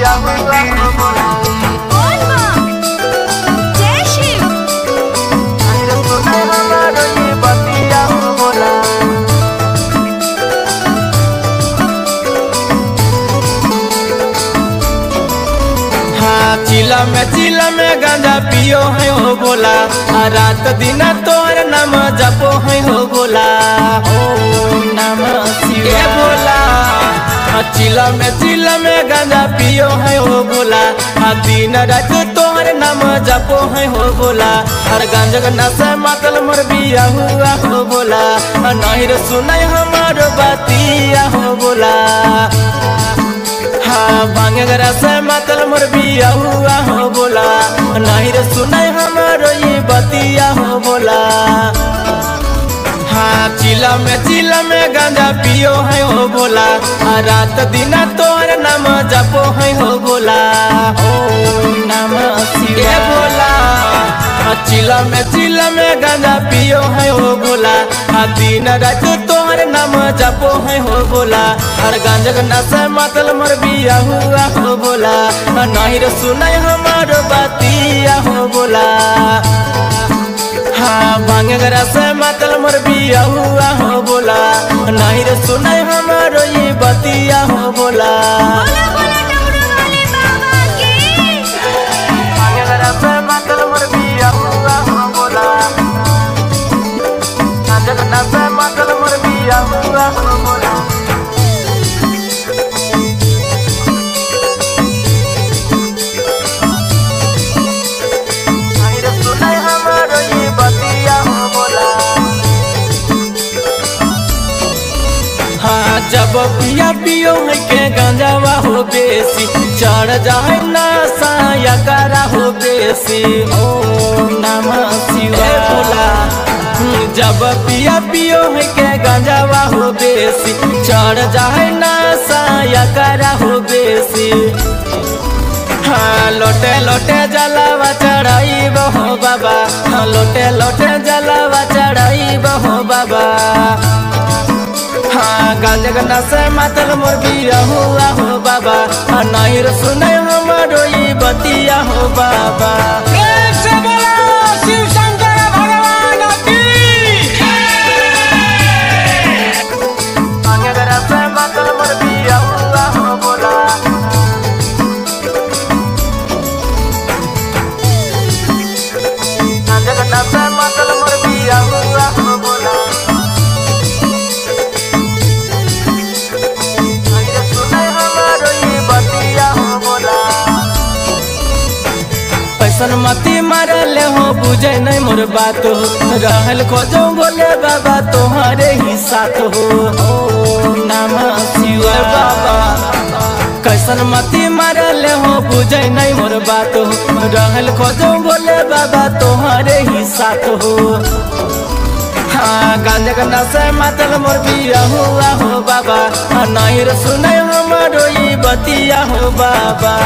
बतिया हुआ हो बोला जय शिव अरे सुना हमारो ये बतिया हो बोला चिला में गांजा पियो है हो बोला रात दिन तोर नाम जपो है हो बोला ओम नमः शिवाय बोला चिला में गांजा पियो है हो बोला दिन रात तोर नाम जपो है हो बोला हर गांजा का नशा मातल मोर बिया हुआ हो बोला नहीं रे सुनाई हमारो बातिया हो बोला हाँ भांगे गरा से मातल मोर बिया हुआ हो बोला नहीं रे सुनाई हमारो ये बतिया हो बोला हाँ चिला में गांजा पियो है हो बोला रात दिन तोर नाम जपो है हो बोला ओम नमः शिवाय बोला चिला में गांजा पियो है हो बोला दिन रात तोहर नाम जपो है हो बोला हर गांजा का नशा मातल मोर बिया हुआ हो बोला नहीं रे सुनाई हमारो बातिया हो बोला हाँ भांगे गरा से मातल मोर बिया हुआ हो बोला नहीं रे सुनाई हमारो ये बतिया हो बोला भांगे गरा से मातल मोर बिया हुआ हो बोला नशा मातल मोर बिया हुआ हो बोला सुनाई हमारो ये बतिया हो बोला हाँ जब पिया पियो है के गांजावा हो बेसी चढ़ जाए नशा या करा हो बेसी ओम नमः शिवाय बोला जब पिया पियो है के गांजावा हो बेसी चढ़ जाए नशा या करा हो बेसी हाँ लोटे लोटे जलावा चढ़ाई बहो बाबा हाँ लोटे लोटे जलावा चढ़ाई बहो बाबा हाँ गांजा का नशा मातल मोर बिया हुआ हो बाबा हाँ नहीं रे सुने हमारो ये बतिया हो बाबा पैसन मती मारले हो बुझे नहीं मोर बात हो रहल खोजो बोले बाबा तुम्हारे ही साथ हो ओम नमः शिवाय बाबा कैसन मती मारले हो बुझे नहीं मोर बात हो रहल खोजो बोले बाबा तुम्हारे ही साथ हो हाँ गांजा का नशा मातल मोर बिया हुआ हो बाबा नहीं रे सुने हमारो ये बतिया हो बाबा।